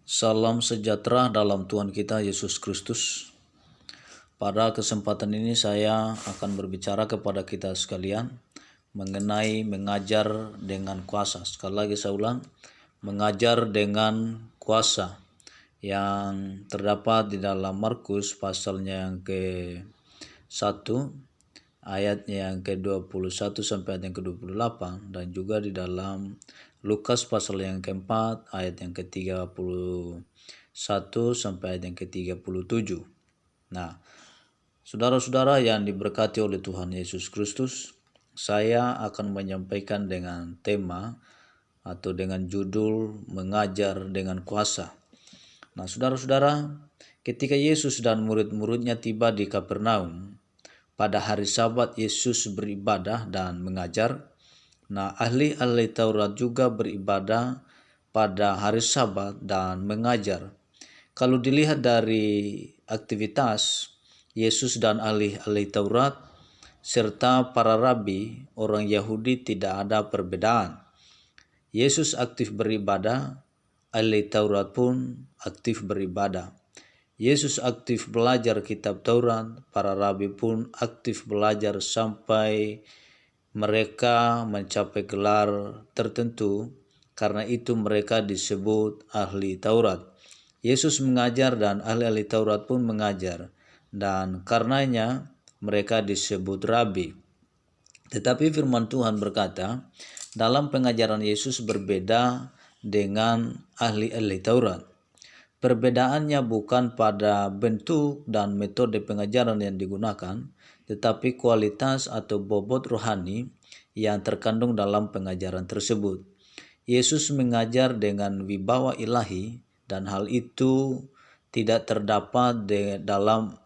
Salam sejahtera dalam Tuhan kita Yesus Kristus. Pada kesempatan ini saya akan berbicara kepada kita sekalian mengenai mengajar dengan kuasa. Sekali lagi saya ulang, mengajar dengan kuasa yang terdapat di dalam Markus pasalnya yang ke-1 ayatnya yang ke-21 sampai ayat yang ke-28, dan juga di dalam Lukas pasal yang ke-4 ayat yang ke-31 sampai ayat yang ke-37. Nah, saudara-saudara yang diberkati oleh Tuhan Yesus Kristus, saya akan menyampaikan dengan tema atau dengan judul mengajar dengan kuasa. Nah, saudara-saudara, ketika Yesus dan murid-muridnya tiba di Kapernaum, pada hari Sabat Yesus beribadah dan mengajar. Nah, ahli-ahli Taurat juga beribadah pada hari Sabat dan mengajar. Kalau dilihat dari aktivitas Yesus dan ahli-ahli Taurat serta para rabi orang Yahudi tidak ada perbedaan. Yesus aktif beribadah, ahli Taurat pun aktif beribadah. Yesus aktif belajar kitab Taurat, para rabi pun aktif belajar sampai mereka mencapai gelar tertentu. Karena itu mereka disebut ahli Taurat. Yesus mengajar dan ahli-ahli Taurat pun mengajar, dan karenanya mereka disebut rabi. Tetapi firman Tuhan berkata, dalam pengajaran Yesus berbeda dengan ahli-ahli Taurat. Perbedaannya bukan pada bentuk dan metode pengajaran yang digunakan, tetapi kualitas atau bobot rohani yang terkandung dalam pengajaran tersebut. Yesus mengajar dengan wibawa ilahi, dan hal itu tidak terdapat dalam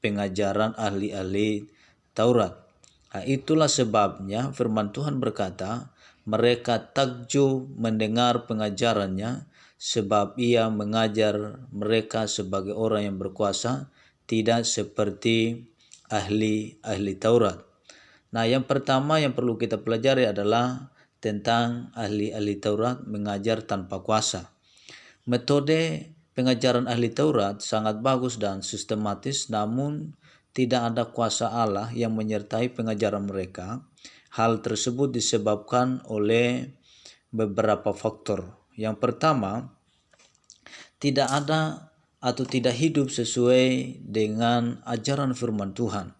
pengajaran ahli-ahli Taurat. Nah, itulah sebabnya firman Tuhan berkata, mereka takjub mendengar pengajarannya, sebab ia mengajar mereka sebagai orang yang berkuasa, tidak seperti ahli-ahli Taurat. Nah, yang pertama yang perlu kita pelajari adalah tentang ahli-ahli Taurat mengajar tanpa kuasa. Metode pengajaran ahli Taurat sangat bagus dan sistematis, namun tidak ada kuasa Allah yang menyertai pengajaran mereka. Hal tersebut disebabkan oleh beberapa faktor. Yang pertama, tidak ada atau tidak hidup sesuai dengan ajaran firman Tuhan,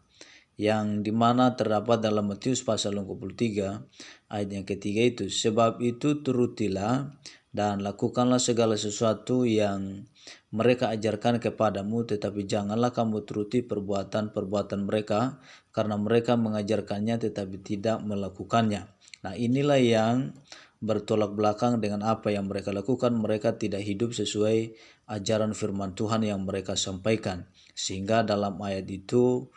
yang dimana terdapat dalam Matius pasal 23 ayat yang ketiga itu. Sebab itu turutilah dan lakukanlah segala sesuatu yang mereka ajarkan kepadamu, tetapi janganlah kamu turuti perbuatan-perbuatan mereka, karena mereka mengajarkannya tetapi tidak melakukannya. Nah, inilah yang bertolak belakang dengan apa yang mereka lakukan. Mereka tidak hidup sesuai ajaran firman Tuhan yang mereka sampaikan, sehingga dalam ayat itu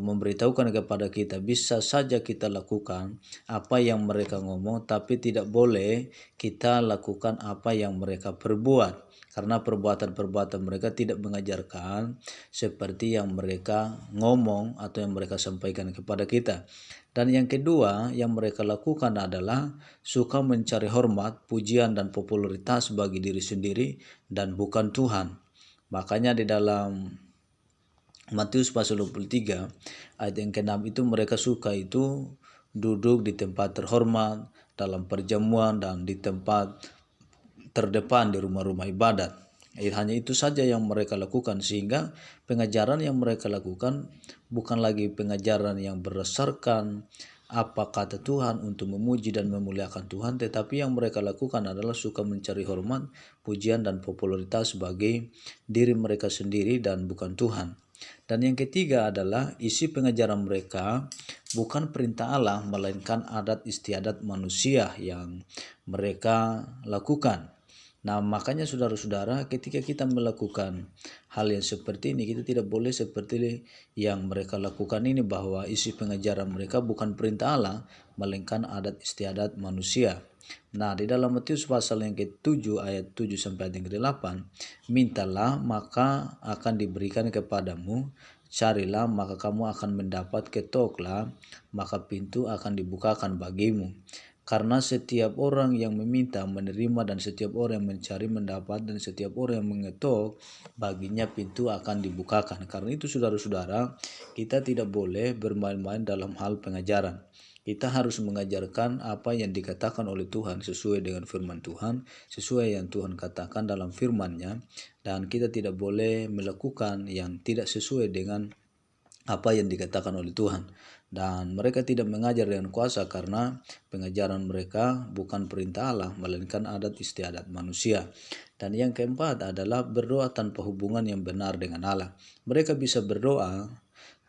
memberitahukan kepada kita, bisa saja kita lakukan apa yang mereka ngomong, tapi tidak boleh kita lakukan apa yang mereka perbuat, karena perbuatan-perbuatan mereka tidak mengajarkan seperti yang mereka ngomong atau yang mereka sampaikan kepada kita. Dan yang kedua yang mereka lakukan adalah suka mencari hormat, pujian, dan popularitas bagi diri sendiri dan bukan Tuhan. Makanya di dalam Matius pasal 23 ayat yang ke-6 itu, mereka suka itu duduk di tempat terhormat, dalam perjamuan, dan di tempat terdepan di rumah-rumah ibadat. Hanya itu saja yang mereka lakukan, sehingga pengajaran yang mereka lakukan bukan lagi pengajaran yang berdasarkan apa kata Tuhan untuk memuji dan memuliakan Tuhan, tetapi yang mereka lakukan adalah suka mencari hormat, pujian, dan popularitas bagi diri mereka sendiri dan bukan Tuhan. Dan yang ketiga adalah isi pengajaran mereka bukan perintah Allah, melainkan adat istiadat manusia yang mereka lakukan. Nah, makanya saudara-saudara, ketika kita melakukan hal yang seperti ini, kita tidak boleh seperti yang mereka lakukan ini, bahwa isi pengajaran mereka bukan perintah Allah, melainkan adat istiadat manusia. Nah, di dalam Matius pasal yang ke-7 ayat 7 sampai ayat yang ke-8, mintalah maka akan diberikan kepadamu, carilah maka kamu akan mendapat, ketoklah maka pintu akan dibukakan bagimu. Karena setiap orang yang meminta menerima, dan setiap orang yang mencari mendapat, dan setiap orang yang mengetok baginya pintu akan dibukakan. Karena itu saudara-saudara, kita tidak boleh bermain-main dalam hal pengajaran. Kita harus mengajarkan apa yang dikatakan oleh Tuhan sesuai dengan firman Tuhan, sesuai yang Tuhan katakan dalam firman-Nya, dan kita tidak boleh melakukan yang tidak sesuai dengan apa yang dikatakan oleh Tuhan. Dan mereka tidak mengajar dengan kuasa karena pengajaran mereka bukan perintah Allah, melainkan adat istiadat manusia. Dan yang keempat adalah berdoa tanpa hubungan yang benar dengan Allah. Mereka bisa berdoa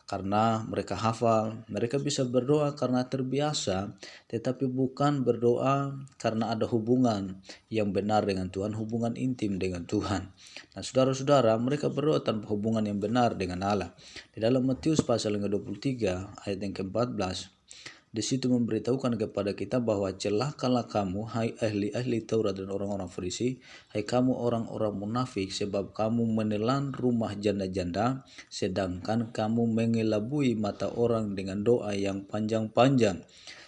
karena mereka hafal, mereka bisa berdoa karena terbiasa, tetapi bukan berdoa karena ada hubungan yang benar dengan Tuhan, hubungan intim dengan Tuhan. Nah, saudara-saudara, mereka berdoa tanpa hubungan yang benar dengan Allah. Di dalam Matius pasal yang ke-23 ayat yang ke-14, di situ memberitahukan kepada kita bahwa celakalah kamu, hai ahli-ahli Taurat dan orang-orang Farisi, hai kamu orang-orang munafik, sebab kamu menelan rumah janda-janda, sedangkan kamu mengelabui mata orang dengan doa yang panjang-panjang.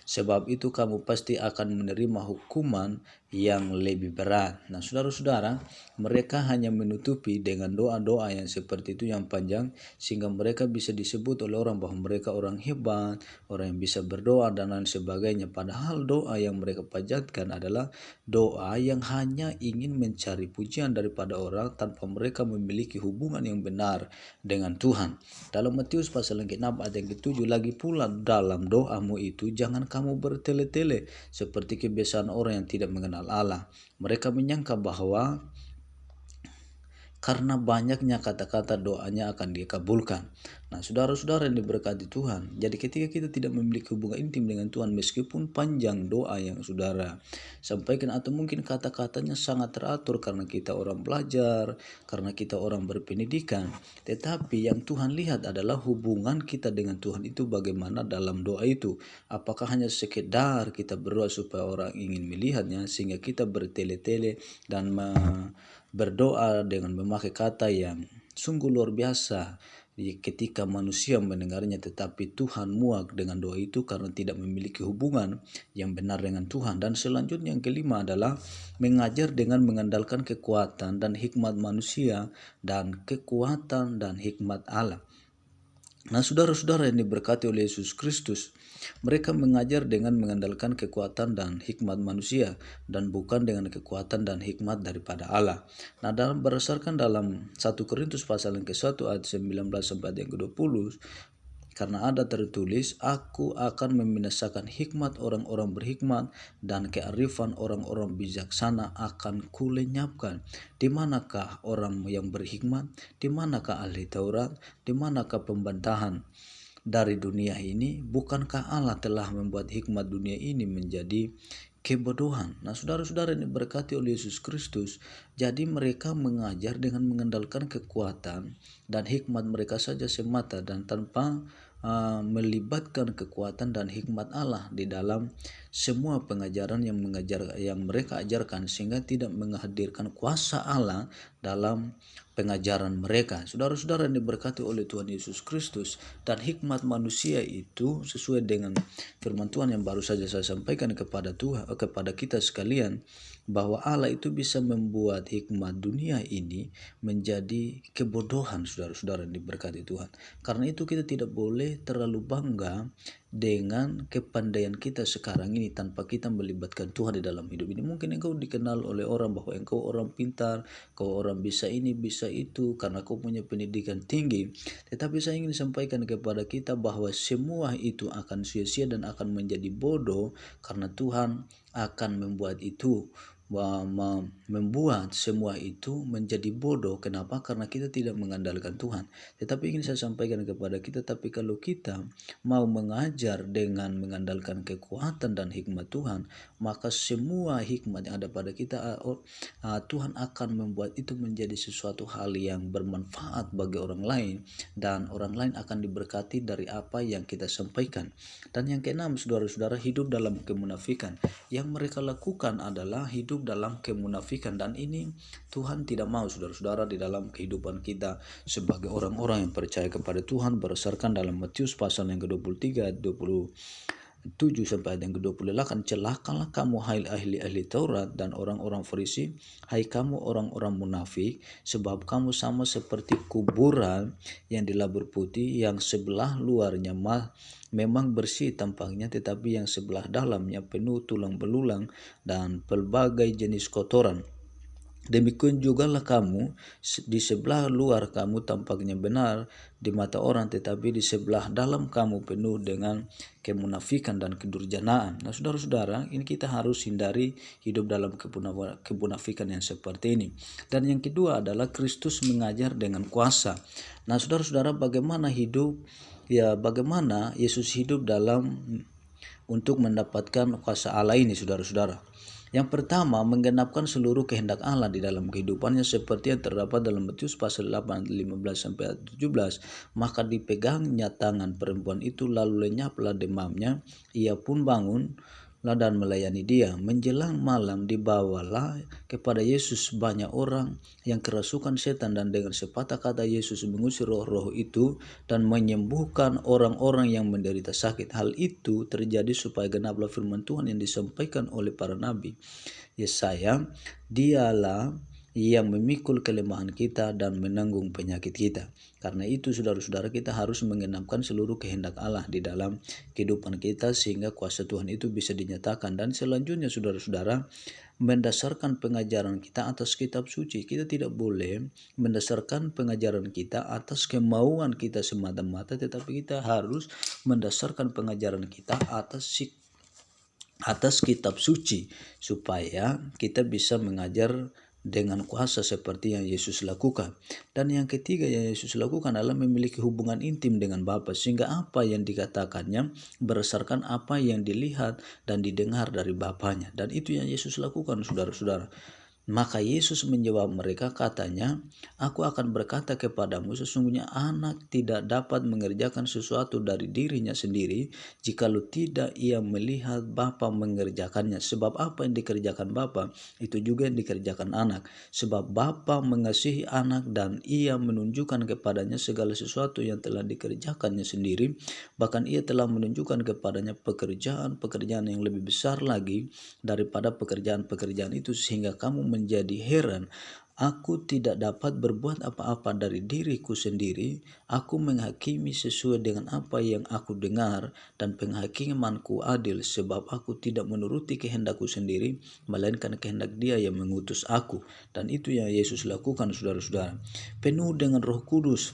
Sebab itu kamu pasti akan menerima hukuman yang lebih berat. Nah, saudara-saudara, mereka hanya menutupi dengan doa-doa yang seperti itu yang panjang, sehingga mereka bisa disebut oleh orang bahwa mereka orang hebat, orang yang bisa berdoa dan lain sebagainya. Padahal doa yang mereka panjatkan adalah doa yang hanya ingin mencari pujian daripada orang tanpa mereka memiliki hubungan yang benar dengan Tuhan. Dalam Matius pasal yang ke-6 ayat yang ke-7, lagi pula dalam doamu itu jangan kamu bertele-tele seperti kebiasaan orang yang tidak mengenal Allah. Mereka menyangka bahwa karena banyaknya kata-kata doanya akan dikabulkan. Nah, saudara-saudara yang diberkati Tuhan, jadi ketika kita tidak memiliki hubungan intim dengan Tuhan, meskipun panjang doa yang saudara sampaikan, atau mungkin kata-katanya sangat teratur karena kita orang belajar, karena kita orang berpendidikan, tetapi yang Tuhan lihat adalah hubungan kita dengan Tuhan itu bagaimana dalam doa itu. Apakah hanya sekedar kita berdoa supaya orang ingin melihatnya sehingga kita bertele-tele dan berdoa dengan memakai kata yang sungguh luar biasa ketika manusia mendengarnya, tetapi Tuhan muak dengan doa itu karena tidak memiliki hubungan yang benar dengan Tuhan. Dan selanjutnya yang kelima adalah mengajar dengan mengandalkan kekuatan dan hikmat manusia dan kekuatan dan hikmat Allah. Nah, saudara-saudara yang diberkati oleh Yesus Kristus, mereka mengajar dengan mengandalkan kekuatan dan hikmat manusia dan bukan dengan kekuatan dan hikmat daripada Allah. Nah, berdasarkan dalam 1 Korintus pasal yang ke-1 ayat 19 sampai yang ke-20, karena ada tertulis, aku akan membinasakan hikmat orang-orang berhikmat dan kearifan orang-orang bijaksana akan kulenyapkan. Di manakah orang yang berhikmat? Di manakah ahli Taurat? Di manakah pembantahan dari dunia ini? Bukankah Allah telah membuat hikmat dunia ini menjadi kebodohan? Nah, saudara-saudara ini berkati oleh Yesus Kristus, jadi mereka mengajar dengan mengandalkan kekuatan dan hikmat mereka saja semata dan tanpa melibatkan kekuatan dan hikmat Allah di dalam semua pengajaran yang mereka ajarkan, sehingga tidak menghadirkan kuasa Allah dalam pengajaran mereka. Saudara-saudara yang diberkati oleh Tuhan Yesus Kristus, dan hikmat manusia itu sesuai dengan firman Tuhan yang baru saja saya sampaikan kepada kita sekalian, bahwa Allah itu bisa membuat hikmat dunia ini menjadi kebodohan. Saudara-saudara yang diberkati Tuhan, karena itu kita tidak boleh terlalu bangga dengan kepandaian kita sekarang ini tanpa kita melibatkan Tuhan di dalam hidup ini. Mungkin engkau dikenal oleh orang bahwa engkau orang pintar, kau orang bisa ini bisa itu karena kau punya pendidikan tinggi, tetapi saya ingin sampaikan kepada kita bahwa semua itu akan sia-sia dan akan menjadi bodoh, karena Tuhan akan membuat semua itu menjadi bodoh. Kenapa? Karena kita tidak mengandalkan Tuhan. Tetapi ingin saya sampaikan kepada kita, tapi kalau kita mau mengajar dengan mengandalkan kekuatan dan hikmat Tuhan, maka semua hikmat yang ada pada kita, Tuhan akan membuat itu menjadi sesuatu hal yang bermanfaat bagi orang lain, dan orang lain akan diberkati dari apa yang kita sampaikan. Dan yang keenam, saudara-saudara, hidup dalam kemunafikan. Yang mereka lakukan adalah hidup dalam kemunafikan, dan ini Tuhan tidak mau, saudara-saudara, di dalam kehidupan kita sebagai orang-orang yang percaya kepada Tuhan, berdasarkan dalam Matius pasal yang ke-23 ayat 20 7 sampai ayat yang ke-28, celakalah kamu hai ahli-ahli Taurat dan orang-orang Farisi, hai kamu orang-orang munafik, sebab kamu sama seperti kuburan yang dilabur putih, yang sebelah luarnya memang bersih tampaknya, tetapi yang sebelah dalamnya penuh tulang belulang dan pelbagai jenis kotoran. Demikian jugalah kamu, di sebelah luar kamu tampaknya benar di mata orang, tetapi di sebelah dalam kamu penuh dengan kemunafikan dan kedurjanaan. Nah, saudara-saudara, ini kita harus hindari hidup dalam kemunafikan yang seperti ini. Dan yang kedua adalah Kristus mengajar dengan kuasa. Nah, saudara-saudara, bagaimana Yesus hidup dalam untuk mendapatkan kuasa Allah ini, saudara-saudara. Yang pertama, menggenapkan seluruh kehendak Allah di dalam kehidupannya seperti yang terdapat dalam Matius pasal 8 15 sampai 17. Maka dipegangnya tangan perempuan itu, lalu lenyaplah demamnya, ia pun bangun dan melayani dia. Menjelang malam dibawalah kepada Yesus banyak orang yang kerasukan setan, dan dengan sepatah kata Yesus mengusir roh-roh itu dan menyembuhkan orang-orang yang menderita sakit. Hal itu terjadi supaya genaplah firman Tuhan yang disampaikan oleh para nabi Yesaya, dialah yang memikul kelemahan kita dan menanggung penyakit kita. Karena itu saudara-saudara, kita harus menggenapkan seluruh kehendak Allah di dalam kehidupan kita sehingga kuasa Tuhan itu bisa dinyatakan. Dan selanjutnya saudara-saudara, mendasarkan pengajaran kita atas kitab suci. Kita tidak boleh mendasarkan pengajaran kita atas kemauan kita semata-mata, tetapi kita harus mendasarkan pengajaran kita atas kitab suci supaya kita bisa mengajar dengan kuasa seperti yang Yesus lakukan. Dan yang ketiga yang Yesus lakukan adalah memiliki hubungan intim dengan Bapa, sehingga apa yang dikatakannya berdasarkan apa yang dilihat dan didengar dari Bapanya. Dan itu yang Yesus lakukan, saudara-saudara. Maka Yesus menjawab mereka, katanya, aku akan berkata kepadamu, sesungguhnya anak tidak dapat mengerjakan sesuatu dari dirinya sendiri jikalau tidak ia melihat Bapa mengerjakannya. Sebab apa yang dikerjakan Bapa, itu juga yang dikerjakan anak. Sebab Bapa mengasihi anak dan ia menunjukkan kepadanya segala sesuatu yang telah dikerjakannya sendiri. Bahkan ia telah menunjukkan kepadanya pekerjaan-pekerjaan yang lebih besar lagi daripada pekerjaan-pekerjaan itu, sehingga kamu menjadi heran. Aku tidak dapat berbuat apa-apa dari diriku sendiri. Aku menghakimi sesuai dengan apa yang aku dengar, dan penghakimanku adil, sebab aku tidak menuruti kehendakku sendiri, melainkan kehendak Dia yang mengutus aku. Dan itu yang Yesus lakukan, saudara-saudara. Penuh dengan Roh Kudus.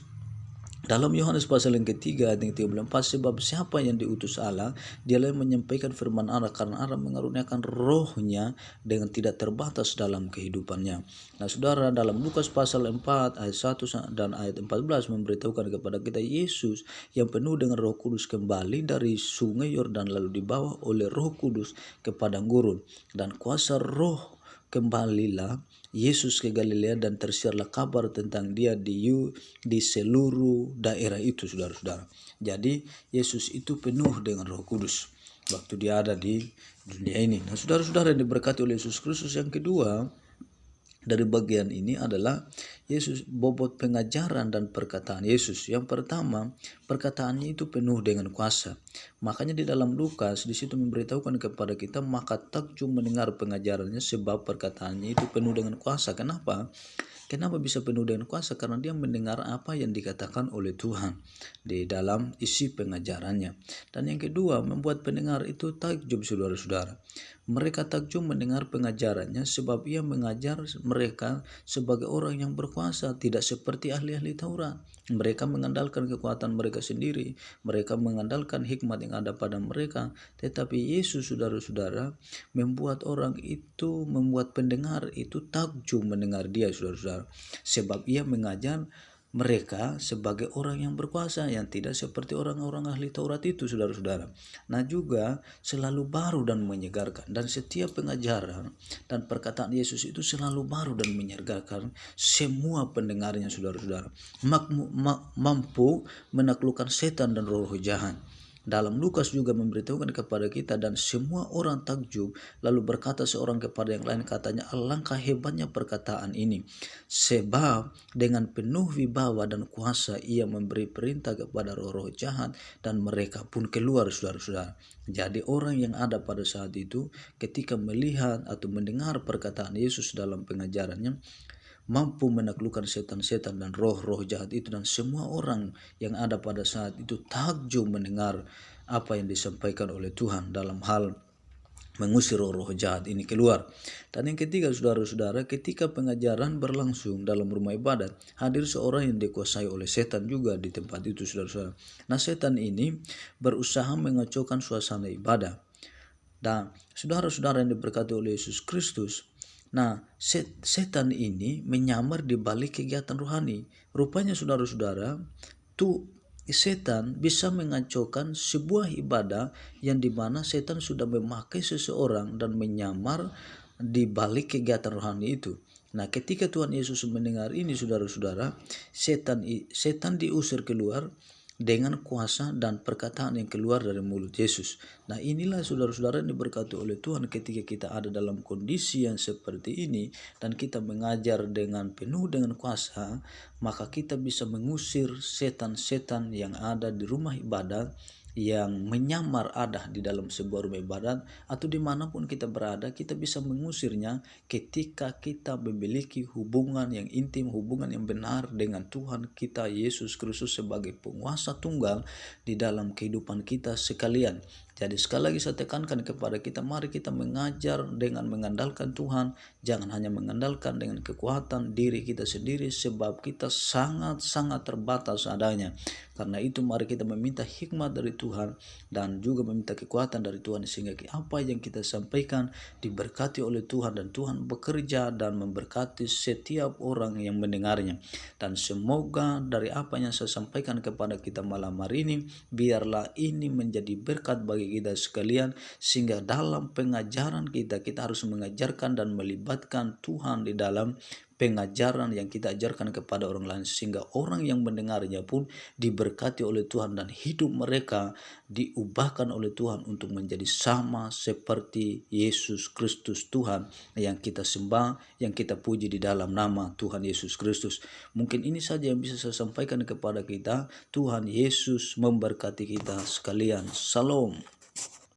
Dalam Yohanes pasal yang ketiga ayat yang 34, sebab siapa yang diutus Allah, dialah yang menyampaikan firman Allah, karena Allah mengaruniakan rohnya dengan tidak terbatas dalam kehidupannya. Nah saudara, dalam Lukas pasal 4 ayat 1 dan ayat 14 memberitahukan kepada kita Yesus yang penuh dengan Roh Kudus kembali dari sungai Yordan, lalu dibawa oleh Roh Kudus ke padang gurun, dan kuasa Roh kembalilah Yesus ke Galilea, dan tersiarlah kabar tentang Dia di seluruh daerah itu, saudara-saudara. Jadi Yesus itu penuh dengan Roh Kudus waktu Dia ada di dunia ini. Nah saudara-saudara yang diberkati oleh Yesus Kristus, yang kedua dari bagian ini adalah Yesus, bobot pengajaran dan perkataan Yesus. Yang pertama, perkataannya itu penuh dengan kuasa. Makanya di dalam Lukas di situ memberitahukan kepada kita, maka takjub mendengar pengajarannya sebab perkataannya itu penuh dengan kuasa. Kenapa? Kenapa bisa penuh dengan kuasa? Karena dia mendengar apa yang dikatakan oleh Tuhan di dalam isi pengajarannya. Dan yang kedua, membuat pendengar itu takjub, saudara-saudara. Mereka takjub mendengar pengajarannya sebab ia mengajar mereka sebagai orang yang berkuasa, tidak seperti ahli-ahli Taurat. Mereka mengandalkan kekuatan mereka sendiri, mereka mengandalkan hikmat yang ada pada mereka. Tetapi Yesus, saudara-saudara, membuat pendengar itu takjub mendengar Dia, saudara-saudara, sebab ia mengajar mereka sebagai orang yang berkuasa, yang tidak seperti orang-orang ahli Taurat itu, saudara-saudara. Nah juga selalu baru dan menyegarkan, dan setiap pengajaran dan perkataan Yesus itu selalu baru dan menyegarkan semua pendengarnya, saudara-saudara. Mampu menaklukkan setan dan roh jahat. Dalam Lukas juga memberitahukan kepada kita, dan semua orang takjub, lalu berkata seorang kepada yang lain, katanya, alangkah hebatnya perkataan ini, sebab dengan penuh wibawa dan kuasa ia memberi perintah kepada roh-roh jahat dan mereka pun keluar, saudara-saudara. Jadi orang yang ada pada saat itu ketika melihat atau mendengar perkataan Yesus dalam pengajarannya, mampu menaklukkan setan-setan dan roh-roh jahat itu, dan semua orang yang ada pada saat itu takjub mendengar apa yang disampaikan oleh Tuhan dalam hal mengusir roh-roh jahat ini keluar. Dan yang ketiga, saudara-saudara, ketika pengajaran berlangsung dalam rumah ibadat, hadir seorang yang dikuasai oleh setan juga di tempat itu, saudara-saudara. Nah, setan ini berusaha mengacaukan suasana ibadah. Dan saudara-saudara yang diberkati oleh Yesus Kristus, nah, setan ini menyamar di balik kegiatan rohani. Rupanya saudara-saudara, tuh setan bisa mengacaukan sebuah ibadah yang dimana setan sudah memakai seseorang dan menyamar di balik kegiatan rohani itu. Nah, ketika Tuhan Yesus mendengar ini, saudara-saudara, setan diusir keluar dengan kuasa dan perkataan yang keluar dari mulut Yesus. Nah, inilah saudara-saudara yang diberkati oleh Tuhan ketika kita ada dalam kondisi yang seperti ini dan kita mengajar dengan penuh dengan kuasa, maka kita bisa mengusir setan-setan yang ada di rumah ibadat, yang menyamar ada di dalam sebuah rumah ibadat atau dimanapun kita berada. Kita bisa mengusirnya ketika kita memiliki hubungan yang intim, hubungan yang benar dengan Tuhan kita Yesus Kristus sebagai penguasa tunggal di dalam kehidupan kita sekalian. Jadi sekali lagi saya tekankan kepada kita, mari kita mengajar dengan mengandalkan Tuhan, jangan hanya mengandalkan dengan kekuatan diri kita sendiri, sebab kita sangat-sangat terbatas adanya. Karena itu mari kita meminta hikmat dari Tuhan dan juga meminta kekuatan dari Tuhan, sehingga apa yang kita sampaikan diberkati oleh Tuhan, dan Tuhan bekerja dan memberkati setiap orang yang mendengarnya. Dan semoga dari apa yang saya sampaikan kepada kita malam hari ini, biarlah ini menjadi berkat bagi kita sekalian, sehingga dalam pengajaran kita harus mengajarkan dan melibatkan Tuhan di dalam pengajaran yang kita ajarkan kepada orang lain, sehingga orang yang mendengarnya pun diberkati oleh Tuhan dan hidup mereka diubahkan oleh Tuhan untuk menjadi sama seperti Yesus Kristus Tuhan yang kita sembah, yang kita puji di dalam nama Tuhan Yesus Kristus. Mungkin ini saja yang bisa saya sampaikan kepada kita. Tuhan Yesus memberkati kita sekalian. Shalom.